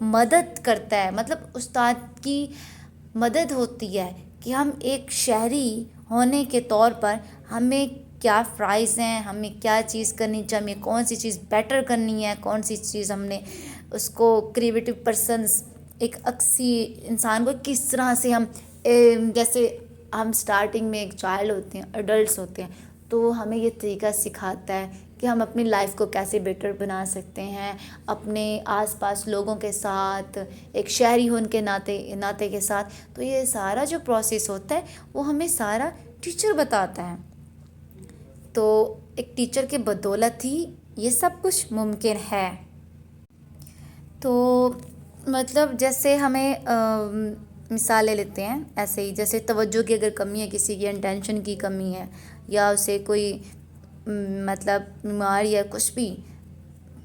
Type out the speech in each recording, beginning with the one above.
مدد کرتا ہے، مطلب استاد کی مدد ہوتی ہے کہ ہم ایک شہری ہونے کے طور پر ہمیں کیا فرائض ہیں، ہمیں کیا چیز کرنی چاہیے، ہمیں کون سی چیز بیٹر کرنی ہے، کون سی چیز ہم نے اس کو کریٹیو پرسنس ایک اکسی انسان کو کس طرح سے ہم جیسے ہم سٹارٹنگ میں ایک چائلڈ ہوتے ہیں، ایڈلٹس ہوتے ہیں، تو ہمیں یہ طریقہ سکھاتا ہے کہ ہم اپنی لائف کو کیسے بیٹر بنا سکتے ہیں، اپنے آس پاس لوگوں کے ساتھ، ایک شہری ہونے کے ناطے کے ساتھ. تو یہ سارا جو پروسیس ہوتا ہے وہ ہمیں سارا ٹیچر بتاتا ہے. تو ایک ٹیچر کے بدولت ہی یہ سب کچھ ممکن ہے. تو مطلب جیسے ہمیں مثال لے لیتے ہیں ایسے ہی، جیسے توجہ کی اگر کمی ہے، کسی کی انٹینشن کی کمی ہے، یا اسے کوئی مطلب بیماری ہے کچھ بھی،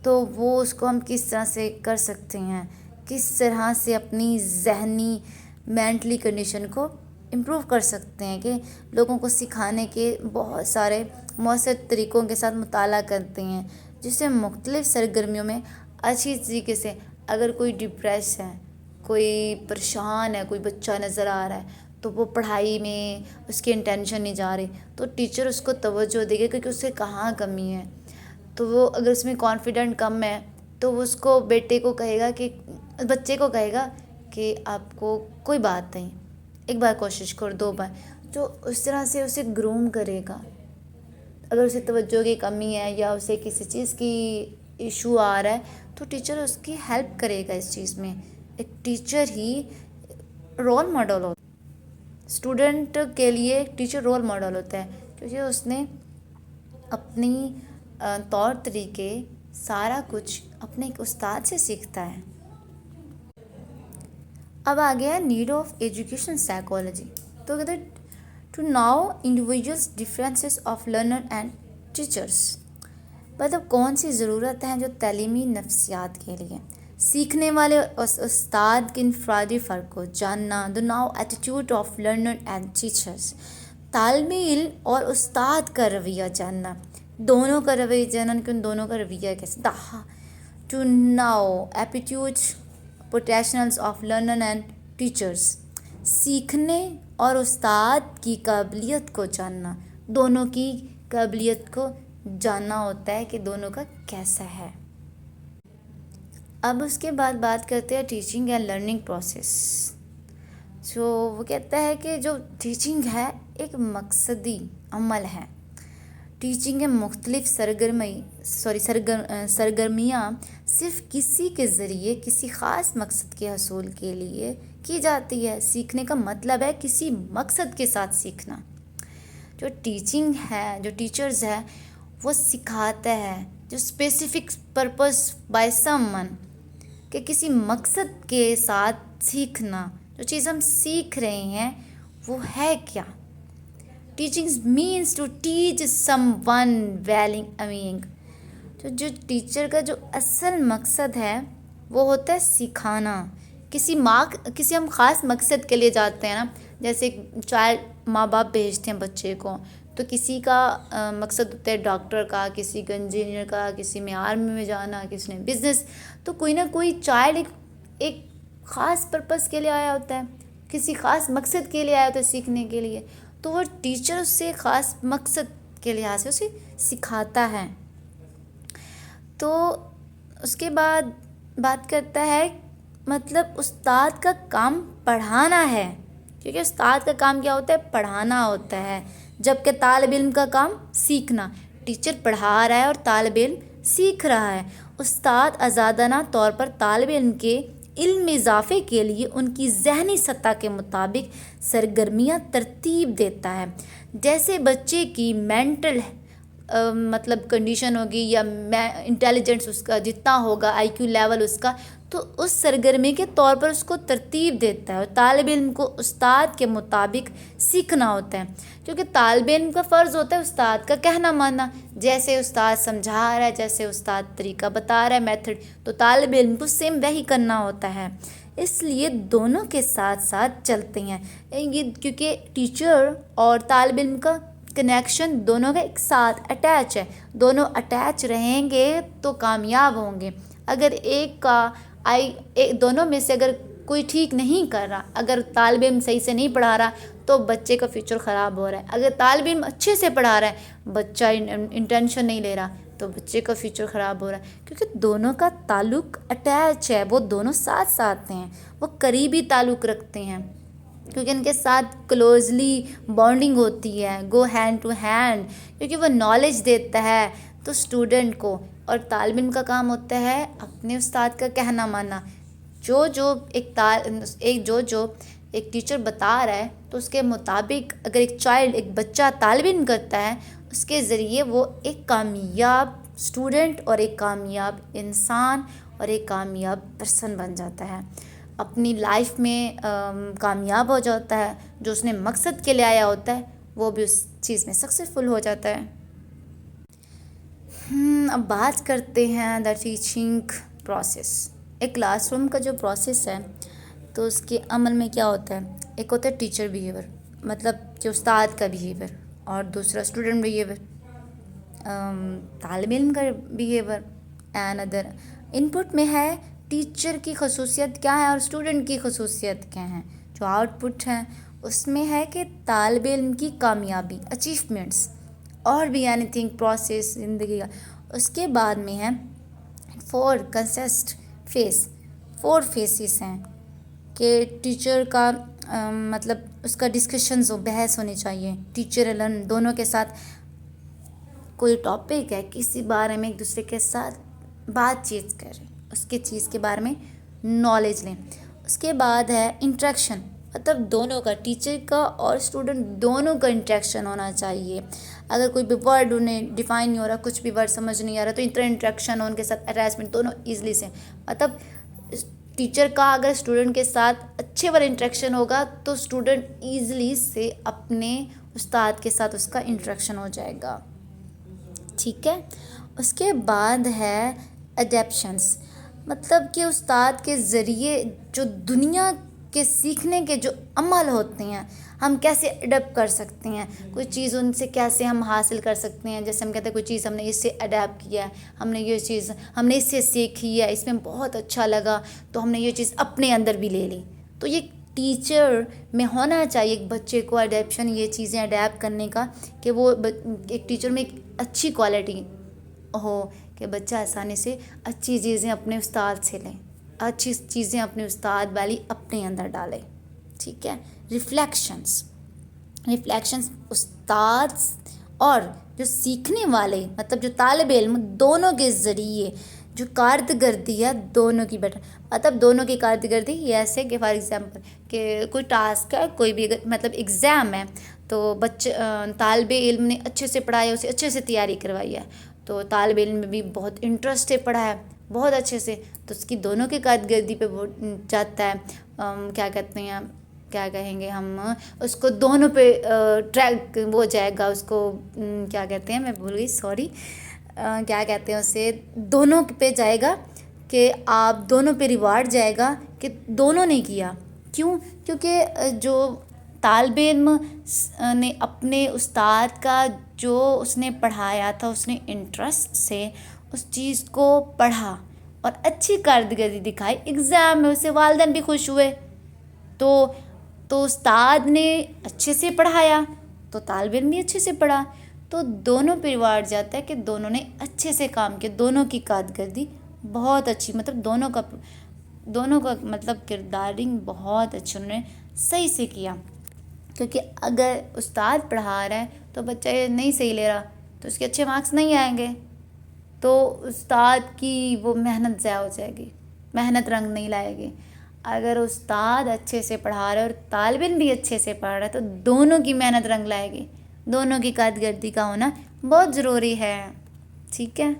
تو وہ اس کو ہم کس طرح سے کر سکتے ہیں، کس طرح سے اپنی ذہنی مینٹلی کنڈیشن کو امپروو کر سکتے ہیں. کہ لوگوں کو سکھانے کے بہت سارے مؤثر طریقوں کے ساتھ مطالعہ کرتے ہیں، جس سے مختلف سرگرمیوں میں اچھی طریقے سے، اگر کوئی ڈپریس ہے، کوئی پریشان ہے، کوئی بچہ نظر آ رہا ہے، تو وہ پڑھائی میں اس کی انٹینشن نہیں جا رہی، تو ٹیچر اس کو توجہ دے گا کیونکہ اس سے کہاں کمی ہے. تو وہ اگر اس میں کانفیڈنٹ کم ہے تو وہ اس کو بیٹے کو کہے گا کہ بچے کو کہے گا کہ آپ کو کوئی بات نہیں، ایک بار کوشش کر، 2 بار، جو اس طرح سے اسے گروم کرے گا. اگر اسے توجہ کی کمی ہے یا اسے کسی چیز کی ایشو آ رہا ہے تو ٹیچر اس کی ہیلپ کرے گا اس چیز میں. ایک ٹیچر ہی رول ماڈل ہوتا ہے اسٹوڈنٹ کے لیے. ایک ٹیچر رول ماڈل ہوتا ہے کیونکہ اس نے اپنی طور طریقے سارا کچھ اپنے ایک استاد سے سیکھتا ہے. اب آ گیا ہے نیڈ آف ایجوکیشن سائیکالوجی. تو کہتے ہیں to know individuals differences of learner and teachers. مطلب کون سی ضرورت ہیں جو تعلیمی نفسیات کے لیے سیکھنے والے استاد کے انفرادی فرق کو جاننا. The now attitude of learner and teachers. طالب علم اور استاد کا رویہ جاننا، دونوں کا رویہ جاننا کہ ان دونوں کا رویہ کیسے. To know attitude potentials of learner and teachers. سیکھنے اور استاد کی قابلیت کو جاننا، دونوں کی قابلیت کو جاننا ہوتا ہے کہ دونوں کا کیسا ہے. اب اس کے بعد بات کرتے ہیں ٹیچنگ اینڈ لرننگ پروسیس. وہ کہتا ہے کہ جو ٹیچنگ ہے ایک مقصدی عمل ہے. ٹیچنگ کے مختلف سرگرمیاں صرف کسی کے ذریعے کسی خاص مقصد کے حصول کے لیے کی جاتی ہے. سیکھنے کا مطلب ہے کسی مقصد کے ساتھ سیکھنا. جو ٹیچنگ ہے، جو ٹیچرز ہے، وہ سکھاتا ہے جو specific purpose by some one, کہ کسی مقصد کے ساتھ سیکھنا. جو چیز ہم سیکھ رہے ہیں وہ ہے کیا. Teaching means to teach someone willing امینگ. جو ٹیچر کا جو اصل مقصد ہے وہ ہوتا ہے سکھانا. کسی ہم خاص مقصد کے لیے جاتے ہیں نا، جیسے چائلڈ ماں باپ بھیجتے ہیں بچے کو، تو کسی کا مقصد ہوتا ہے ڈاکٹر کا، کسی کا انجینئر کا، کسی میں آرمی میں جانا، کسی نے بزنس. تو کوئی نہ کوئی چائلڈ ایک خاص پرپس کے لیے آیا ہوتا ہے، کسی خاص مقصد کے لیے آیا ہوتا ہے سیکھنے کے لیے. تو وہ ٹیچر اس سے خاص مقصد کے لحاظ سے اسے سکھاتا ہے. تو اس کے بعد بات کرتا ہے مطلب استاد کا کام پڑھانا ہے، کیونکہ استاد کا کام کیا ہوتا ہے؟ پڑھانا ہوتا ہے، جبکہ طالب علم کا کام سیکھنا. ٹیچر پڑھا رہا ہے اور طالب علم سیکھ رہا ہے. استاد آزادانہ طور پر طالب علم کے علم میں اضافے کے لیے ان کی ذہنی سطح کے مطابق سرگرمیاں ترتیب دیتا ہے. جیسے بچے کی مینٹل مطلب کنڈیشن ہوگی یا انٹیلیجنس اس کا جتنا ہوگا، آئی کیو لیول اس کا، تو اس سرگرمی کے طور پر اس کو ترتیب دیتا ہے. اور طالب علم کو استاد کے مطابق سیکھنا ہوتا ہے، کیونکہ طالب علم کا فرض ہوتا ہے استاد کا کہنا ماننا. جیسے استاد سمجھا رہا ہے، جیسے استاد طریقہ بتا رہا ہے، میتھڈ، تو طالب علم کو سیم وہی کرنا ہوتا ہے. اس لیے دونوں کے ساتھ ساتھ چلتے ہیں، کیونکہ ٹیچر اور طالب علم کا کنیکشن دونوں کا ایک ساتھ اٹیچ ہے. دونوں اٹیچ رہیں گے تو کامیاب ہوں گے. اگر ایک کا دونوں میں سے اگر کوئی ٹھیک نہیں کر رہا، اگر طالب علم صحیح سے نہیں پڑھا رہا تو بچے کا فیوچر خراب ہو رہا ہے. اگر طالب علم اچھے سے پڑھا رہا ہے، بچہ انٹینشن نہیں لے رہا تو بچے کا فیوچر خراب ہو رہا ہے. کیونکہ دونوں کا تعلق اٹیچ ہے، وہ دونوں ساتھ ساتھ ہیں، وہ قریبی تعلق رکھتے ہیں، کیونکہ ان کے ساتھ کلوزلی بانڈنگ ہوتی ہے، گو ہینڈ ٹو ہینڈ. کیونکہ وہ نالج دیتا ہے تو اسٹوڈنٹ کو، اور طالب علم کا کام ہوتا ہے اپنے استاد کا کہنا ماننا. جو ایک ٹیچر بتا رہا ہے تو اس کے مطابق اگر ایک بچہ طالب علم کرتا ہے، اس کے ذریعے وہ ایک کامیاب اسٹوڈنٹ اور ایک کامیاب انسان اور ایک کامیاب پرسن بن جاتا ہے، اپنی لائف میں کامیاب ہو جاتا ہے. جو اس نے مقصد کے لیے آیا ہوتا ہے وہ بھی اس چیز میں سکسیزفل ہو جاتا ہے. اب بات کرتے ہیں دا ٹیچنگ پروسیس. ایک کلاس روم کا جو پروسیس ہے تو اس کے عمل میں کیا ہوتا ہے؟ ایک ہوتا ہے ٹیچر بیہیور، مطلب کہ استاد کا بیہیور، اور دوسرا اسٹوڈنٹ بیہیور، طالب علم کا بیہیور. اینڈ ادر ان پٹ میں ہے ٹیچر کی خصوصیت کیا ہے اور اسٹوڈنٹ کی خصوصیت کیا ہیں. جو آؤٹ پٹ ہیں اس میں ہے کہ طالب علم کی کامیابی، اچیومنٹس، اور بھی اینی تھنگ پروسیس زندگی کا. اس کے بعد میں ہے 4 کنسسٹ فیس. 4 فیسز ہیں کہ ٹیچر کا مطلب اس کا ڈسکشنز ہو، بحث ہونی چاہیے. ٹیچر الن دونوں کے ساتھ کوئی ٹاپک ہے، کسی بارے میں ایک دوسرے کے ساتھ بات چیت کریں، اس کے چیز کے بارے میں نالج لیں. اس کے بعد ہے انٹریکشن، مطلب دونوں کا، ٹیچر کا اور اسٹوڈنٹ دونوں کا انٹریکشن ہونا چاہیے. اگر کوئی بھی ورڈ انہیں ڈیفائن نہیں ہو رہا، کچھ بھی ورڈ سمجھ نہیں آ رہا تو اتنا انٹریکشن ہو ان کے ساتھ، اٹیچمنٹ دونوں ایزلی سے. مطلب ٹیچر کا اگر اسٹوڈنٹ کے ساتھ اچھے والا انٹریکشن ہوگا تو اسٹوڈنٹ ایزلی سے اپنے استاد کے ساتھ اس کا انٹریکشن ہو جائے گا. ٹھیک ہے. اس کے بعد ہے اڈیپشنس، مطلب کہ استاد کے ذریعے جو دنیا کے سیکھنے کے جو عمل ہوتے ہیں ہم کیسے اڈیپٹ کر سکتے ہیں، کوئی چیز ان سے کیسے ہم حاصل کر سکتے ہیں. جیسے ہم کہتے ہیں کوئی چیز ہم نے اس سے اڈیپٹ کیا ہے، ہم نے یہ چیز ہم نے اس سے سیکھی ہے، اس میں بہت اچھا لگا تو ہم نے یہ چیز اپنے اندر بھی لے لی. تو یہ ٹیچر میں ہونا چاہیے ایک بچے کو اڈیپشن، یہ چیزیں اڈیپٹ کرنے کا، کہ وہ ایک ٹیچر میں ایک اچھی کوالٹی ہو کہ بچہ آسانی سے اچھی چیزیں اپنے استاد سے لیں، اچھی چیزیں اپنے استاد والی اپنے اندر ڈالے. ٹھیک ہے. ریفلیکشنس استاد اور جو سیکھنے والے، مطلب جو طالب علم، دونوں کے ذریعے جو کارکردگی ہے دونوں کی مطلب دونوں کی کارکردگی یہ ایسے کہ فار ایگزامپل کہ کوئی ٹاسک ہے، کوئی بھی مطلب ایگزام ہے تو طالب علم نے اچھے سے پڑھایا، اسے اچھے سے تیاری کروائی ہے، تو طالب علم میں بھی بہت انٹرسٹ سے پڑھا ہے بہت اچھے سے، تو اس کی دونوں کی کارکردگی پہ وہ جاتا ہے. کیا کہیں گے ہم اس کو دونوں پہ ٹریک وہ جائے گا، اس کو کیا کہتے ہیں، میں بھول گئی، سوری، کیا کہتے ہیں اسے، دونوں پہ جائے گا کہ آپ دونوں پہ ریوارڈ جائے گا کہ دونوں نے کیا. کیوں؟ کیونکہ جو طالب علم نے اپنے استاد کا جو اس نے پڑھایا تھا، اس نے انٹرسٹ سے اس چیز کو پڑھا اور اچھی کارکردگی دکھائی، ایگزام میں اسے والدین بھی خوش ہوئے. تو استاد نے اچھے سے پڑھایا تو طالب علم بھی اچھے سے پڑھا، تو دونوں پہ ریوارڈ جاتا ہے کہ دونوں نے اچھے سے کام کیا، دونوں کی کارکردگی بہت اچھی، مطلب دونوں کا مطلب کردارنگ بہت اچھا انہوں نے صحیح سے کیا. کیونکہ اگر استاد پڑھا رہا ہے تو بچہ نہیں صحیح لے رہا تو اس کے اچھے مارکس نہیں آئیں گے، تو استاد کی وہ محنت ضائع ہو جائے گی، محنت رنگ نہیں لائے گی. اگر استاد اچھے سے پڑھا رہا ہے اور طالب علم بھی اچھے سے پڑھ رہا ہے تو دونوں کی محنت رنگ لائے گی، دونوں کی کارکردگی کا ہونا بہت ضروری ہے. ٹھیک ہے.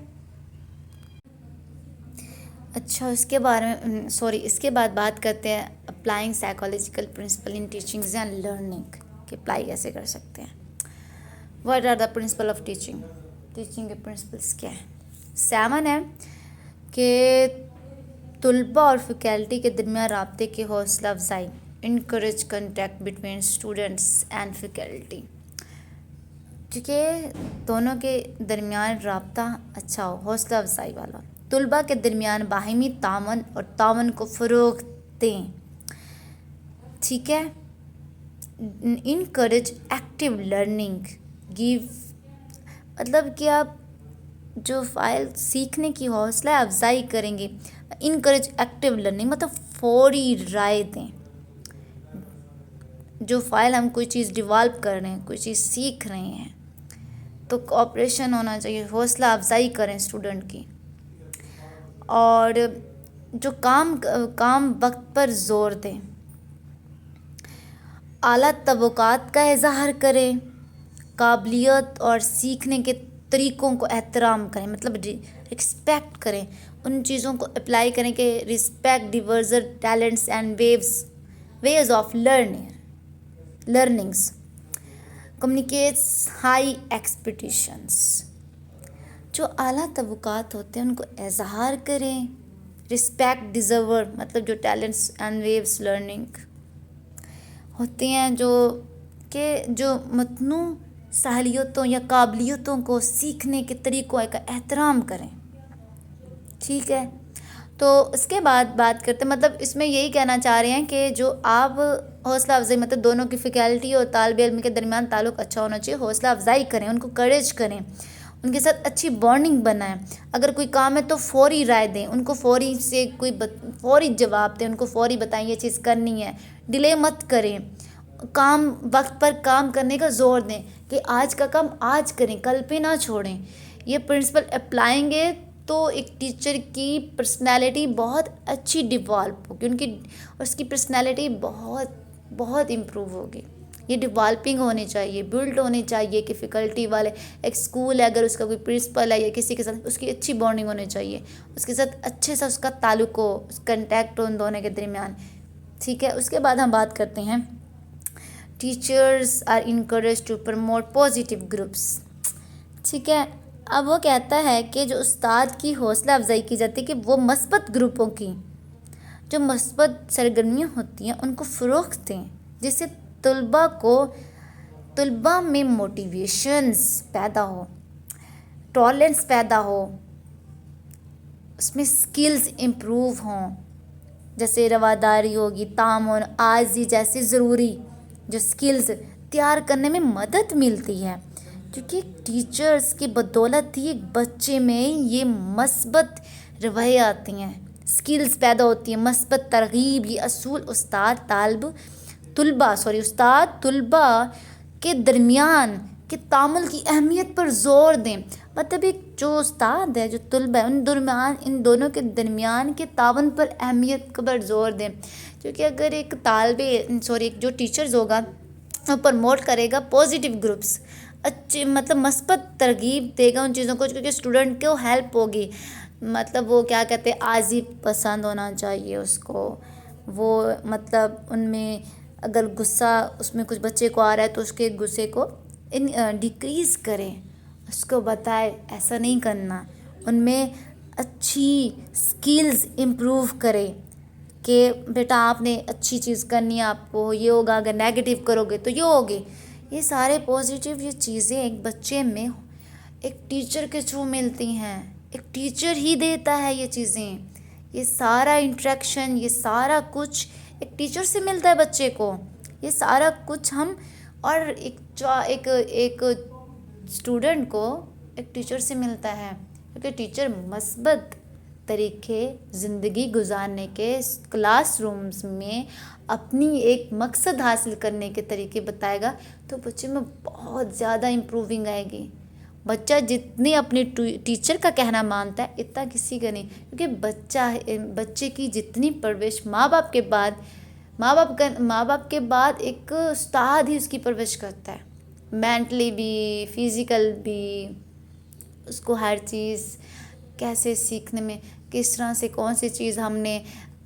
اچھا، اس کے بعد بات کرتے ہیں applying psychological principle in teachings and learning, کہ اپلائی کیسے کر سکتے ہیں. What are the principle of teaching کے پرنسپلس کیا ہیں؟ 7 ہے کہ طلباء اور فیکلٹی کے درمیان رابطے کی حوصلہ افزائی، encourage contact between students and faculty. کیونکہ دونوں کے درمیان رابطہ اچھا ہو، حوصلہ افزائی والا، طلباء کے درمیان باہمی تعاون اور تعاون کو فروغ دیں. ٹھیک ہے. Encourage active learning. گیو مطلب کہ آپ جو فائل سیکھنے کی حوصلہ افزائی کریں گے. انکریج ایکٹیو لرننگ مطلب فوری رائے دیں. جو فائل ہم کوئی چیز ڈیولپ کر رہے ہیں، کوئی چیز سیکھ رہے ہیں، تو کوآپریشن ہونا چاہیے، حوصلہ افزائی کریں اسٹوڈنٹ کی. اور جو کام وقت پر زور دیں. اعلیٰ توقعات کا اظہار کریں. قابلیت اور سیکھنے کے طریقوں کو احترام کریں، مطلب ایکسپیکٹ کریں، ان چیزوں کو اپلائی کریں کہ respect diverse talents and ways of learnings. Communicates high expectations. جو اعلیٰ توقعات ہوتے ہیں ان کو اظہار کریں. ریسپیکٹ ڈیزرو مطلب جو ٹیلنٹس اینڈ ویوز لرننگ ہوتے ہیں، جو متنوع صلاحیتوں یا قابلیتوں کو سیکھنے کے طریقوں کا احترام کریں. ٹھیک ہے. تو اس کے بعد بات کرتے ہیں، مطلب اس میں یہی کہنا چاہ رہے ہیں کہ جو آپ حوصلہ افزائی مطلب دونوں کی فیکلٹی اور طالب علم کے درمیان تعلق اچھا ہونا چاہیے. حوصلہ افزائی کریں، ان کو کریج کریں، ان کے ساتھ اچھی بانڈنگ بنائیں. اگر کوئی کام ہے تو فوری رائے دیں، ان کو فوری جواب دیں، ان کو فوری بتائیں یہ چیز کرنی ہے. ڈیلے مت کریں. وقت پر کام کرنے کا زور دیں کہ آج کا کام آج کریں، کل پہ نہ چھوڑیں. یہ پرنسپل اپلائیں گے تو ایک ٹیچر کی پرسنالٹی بہت اچھی ڈیولپ ہوگی، اس کی پرسنالٹی بہت امپروو ہوگی. یہ ڈیولپنگ ہونی چاہیے، بلڈ ہونی چاہیے کہ فیکلٹی والے ایک اسکول ہے، اگر اس کا کوئی پرنسپل ہے یا کسی کے ساتھ اس کی اچھی بانڈنگ ہونی چاہیے، اس کے ساتھ اچھے سے اس کا تعلق ہو، کنٹیکٹ ہو ان دونوں کے درمیان. ٹھیک ہے. اس کے بعد ہم بات کرتے ہیں teachers are encourage to promote positive groups. ٹھیک ہے. اب وہ کہتا ہے کہ جو استاد کی حوصلہ افزائی کی جاتی ہے کہ وہ مثبت گروپوں کی جو مثبت سرگرمیاں ہوتی ہیں ان کو فروغ دیں، جس سے طلباء میں موٹیویشنز پیدا ہو، ٹالنٹس پیدا ہو، اس میں سکلز امپروو ہوں، جیسے رواداری ہوگی، تعاون، عاجزی جیسی ضروری جو سکلز تیار کرنے میں مدد ملتی ہے. کیونکہ ٹیچرز کی بدولت ہی ایک بچے میں یہ مثبت رویے آتی ہیں، سکلز پیدا ہوتی ہیں، مثبت ترغیب. یہ اصول استاد طلباء کے درمیان کے تعامل کی اہمیت پر زور دیں. مطلب ایک جو استاد ہے، جو طلباء ہے، ان دونوں کے درمیان کے تعاون پر اہمیت پر زور دیں. کیونکہ اگر ایک جو ٹیچرز ہوگا وہ پروموٹ کرے گا پازیٹیو گروپس، اچھے مطلب مثبت ترغیب دے گا ان چیزوں کو، کیونکہ اسٹوڈنٹ کو ہیلپ ہوگی. مطلب وہ کیا کہتے ہیں، عاجزی پسند ہونا چاہیے اس کو. وہ مطلب ان میں اگر غصہ اس میں کچھ بچے کو آ رہا ہے تو اس کے غصے کو ڈیکریز کریں، اس کو بتائے ایسا نہیں کرنا. ان میں اچھی سکلز امپروو کرے کہ بیٹا آپ نے اچھی چیز کرنی ہے، آپ کو یہ ہوگا، اگر نیگیٹیو کرو گے تو یہ ہوگی. یہ سارے پازیٹیو یہ چیزیں ایک بچے میں ایک ٹیچر کے تھرو ملتی ہیں. ایک ٹیچر ہی دیتا ہے یہ چیزیں. یہ سارا انٹریکشن، یہ سارا کچھ ایک ٹیچر سے ملتا ہے بچے کو. یہ سارا کچھ اور ایک اسٹوڈنٹ کو ایک ٹیچر سے ملتا ہے، کیونکہ ٹیچر مثبت طریقے زندگی گزارنے کے کلاس رومز میں اپنی ایک مقصد حاصل کرنے کے طریقے بتائے گا تو بچے میں بہت زیادہ امپروونگ آئے گی. بچہ جتنے اپنے ٹیچر کا کہنا مانتا ہے اتنا کسی کا نہیں، کیونکہ بچے کی جتنی پرورش ماں باپ کے بعد ایک استاد ہی اس کی پرورش کرتا ہے، مینٹلی بھی فزیکل بھی. اس کو ہر چیز کیسے سیکھنے میں، کس طرح سے کون سی چیز ہم نے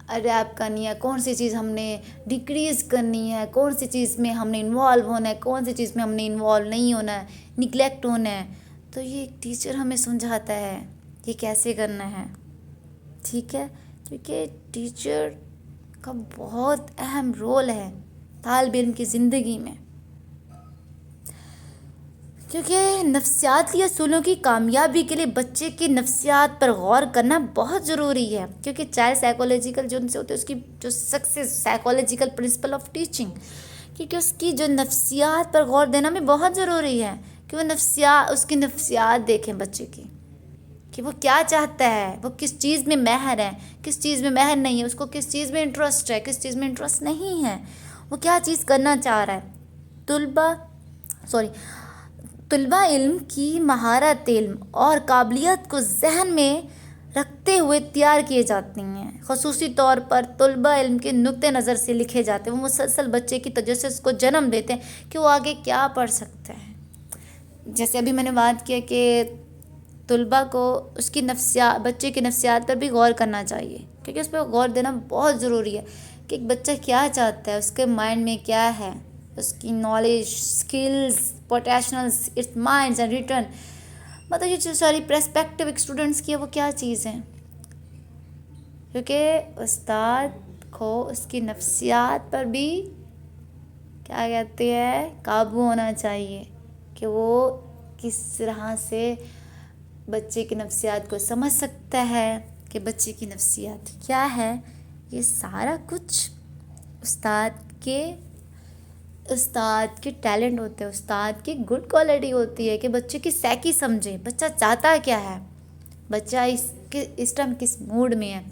اڈیپٹ کرنی ہے، کون سی چیز ہم نے ڈیکریز کرنی ہے، کون سی چیز میں ہم نے انوالو ہونا ہے، کون سی چیز میں ہم نے انوالو نہیں ہونا ہے، نگلیکٹ ہونا ہے. تو یہ ایک ٹیچر ہمیں سمجھاتا ہے یہ کیسے کرنا ہے. ٹھیک ہے. کیونکہ ٹیچر کا بہت اہم رول ہے طالب علم کی زندگی میں. کیونکہ نفسیاتی اصولوں کی کامیابی کے لیے بچے کی نفسیات پر غور کرنا بہت ضروری ہے، کیونکہ چائلڈ سائیکولوجیکل جو ان سے ہوتے ہیں اس کی جو success psychological principle of teaching, کیونکہ اس کی جو نفسیات پر غور دینا بھی بہت ضروری ہے کہ وہ اس کی نفسیات دیکھیں بچے کی، کہ وہ کیا چاہتا ہے، وہ کس چیز میں ماہر ہے، کس چیز میں ماہر نہیں ہے، اس کو کس چیز میں انٹرسٹ ہے، کس چیز میں انٹرسٹ نہیں ہے، وہ کیا چیز کرنا چاہ رہا ہے۔ طلبہ علم کی مہارت علم اور قابلیت کو ذہن میں رکھتے ہوئے تیار کیے جاتی ہیں، خصوصی طور پر طلبہ علم کے نقطۂ نظر سے لکھے جاتے ہیں، وہ مسلسل بچے کی تجسس کو جنم دیتے ہیں کہ وہ آگے کیا پڑھ سکتا ہے۔ جیسے ابھی میں نے بات کیا کہ طلبہ کو اس کی بچے کی نفسیات پر بھی غور کرنا چاہیے، کیونکہ اس پہ غور دینا بہت ضروری ہے کہ ایک بچہ کیا چاہتا ہے، اس کے مائنڈ میں کیا ہے، اس کی knowledge, skills, potentials, its minds and return, مطلب یہ جو ساری پرسپیکٹیو ایک اسٹوڈنٹس کی ہے وہ کیا چیز ہے، کیونکہ استاد کو اس کی نفسیات پر بھی کیا کہتے ہیں قابو ہونا چاہیے کہ وہ کس طرح سے بچے کی نفسیات کو سمجھ سکتا ہے کہ بچے کی نفسیات کیا ہے۔ یہ سارا کچھ استاد کے ٹیلنٹ ہوتے ہیں، استاد کی گڈ کوالٹی ہوتی ہے کہ بچے کی سائیکی سمجھے، بچہ چاہتا کیا ہے، بچہ اس ٹائم کس موڈ میں ہے،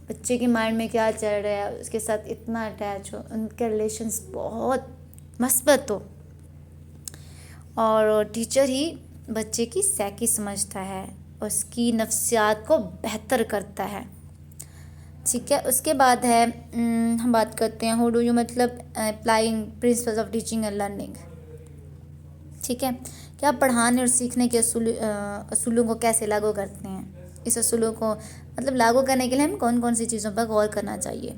بچے کے مائنڈ میں کیا چل رہا ہے، اس کے ساتھ اتنا اٹیچ ہو، ان کے ریلیشنس بہت مثبت ہو، اور ٹیچر ہی بچے کی سائیکی سمجھتا ہے، اس کی نفسیات کو بہتر کرتا ہے، ٹھیک ہے۔ اس کے بعد ہے ہم بات کرتے ہیں ہاؤ ڈو یو مطلب applying principles of teaching and learning, ٹھیک ہے، کہ آپ پڑھانے اور سیکھنے کے اصولوں کو کیسے لاگو کرتے ہیں، اس اصولوں کو مطلب لاگو کرنے کے لیے ہم کون کون سی چیزوں پر غور کرنا چاہیے۔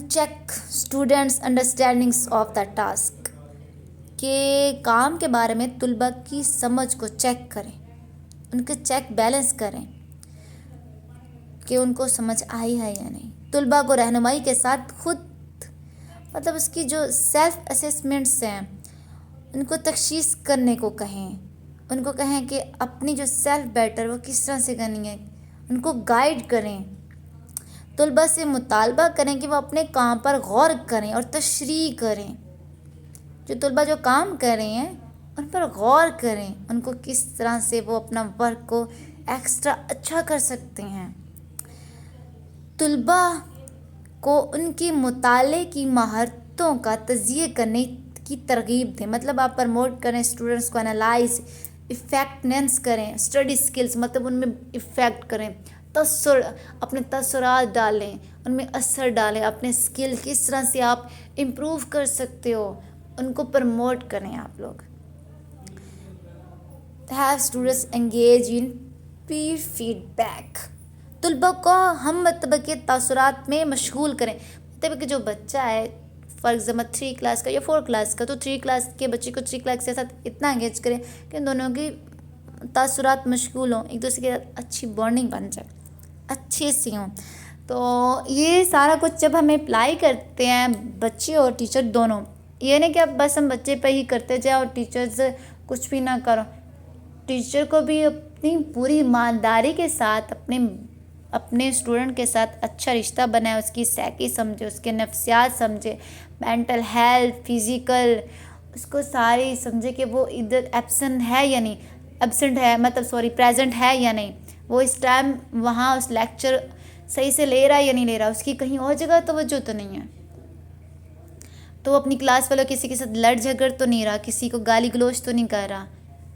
Check students understandings of the task, کہ کام کے بارے میں طلبہ کی سمجھ کو چیک کریں، ان کے چیک بیلنس کریں کہ ان کو سمجھ آئی ہے یا نہیں۔ طلبہ کو رہنمائی کے ساتھ خود مطلب اس کی جو سیلف اسیسمنٹس ہیں ان کو تشخیص کرنے کو کہیں، ان کو کہیں کہ اپنی جو سیلف بیٹر وہ کس طرح سے کرنی ہے، ان کو گائیڈ کریں۔ طلبہ سے مطالبہ کریں کہ وہ اپنے کام پر غور کریں اور تشریح کریں، جو طلبہ جو کام کر رہے ہیں ان پر غور کریں، ان کو کس طرح سے وہ اپنا ورک کو ایکسٹرا اچھا کر سکتے ہیں۔ طلبہ کو ان کی مطالعے کی مہارتوں کا تجزیہ کرنے کی ترغیب دیں، مطلب آپ پرموٹ کریں اسٹوڈنٹس کو، انالائز افیکٹنس کریں، اسٹڈی سکلز مطلب ان میں افیکٹ کریں، اپنے تاثرات ڈالیں، ان میں اثر ڈالیں، اپنے اسکل کس طرح سے آپ امپروو کر سکتے ہو ان کو پرموٹ کریں آپ لوگ۔ Have students engage in peer feedback, طلبہ کو ہم مطلب کے تاثرات میں مشغول کریں، مطلب کہ جو بچہ ہے فار ایگزامپل 3 کلاس کا یا 4 کلاس کا، تو 3 کلاس کے بچے کو 3 کلاس کے ساتھ اتنا انگیج کریں کہ ان دونوں کی تاثرات مشغول ہوں، ایک دوسرے کے ساتھ اچھی بانڈنگ بن جائے، اچھے سے ہوں۔ تو یہ سارا کچھ جب ہم اپلائی کرتے ہیں بچے اور ٹیچر دونوں، یہ نہیں کہ اب بس ہم بچے پہ ہی کرتے جائیں اور ٹیچرز کچھ بھی نہ کرو، ٹیچر کو بھی اپنی پوری ایمانداری کے ساتھ اپنے اسٹوڈنٹ کے ساتھ اچھا رشتہ بنائے، اس کی سائیکی سمجھے، اس کے نفسیات سمجھے، مینٹل ہیلتھ، فزیکل، اس کو ساری سمجھے کہ وہ ادھر ایبسنٹ ہے یا نہیں، پریزنٹ ہے یا نہیں، وہ اس ٹائم وہاں اس لیکچر صحیح سے لے رہا ہے یا نہیں لے رہا، اس کی کہیں اور جگہ توجہ تو نہیں ہے، تو وہ اپنی کلاس والوں کسی کے ساتھ لڑ جھگڑ تو نہیں رہا، کسی کو گالی گلوچ تو نہیں کر رہا،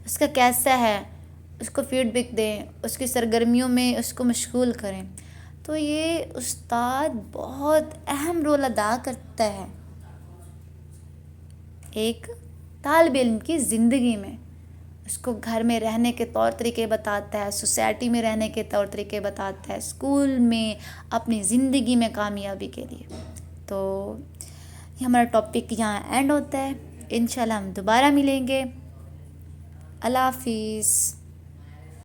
اس کا کیسا ہے، اس کو فیڈ بیک دیں، اس کی سرگرمیوں میں اس کو مشغول کریں۔ تو یہ استاد بہت اہم رول ادا کرتا ہے ایک طالب علم کی زندگی میں، اس کو گھر میں رہنے کے طور طریقے بتاتا ہے، سوسائٹی میں رہنے کے طور طریقے بتاتا ہے، اسکول میں اپنی زندگی میں کامیابی کے لیے۔ تو یہ ہمارا ٹاپک یہاں اینڈ ہوتا ہے، انشاءاللہ ہم دوبارہ ملیں گے، اللہ حافظ۔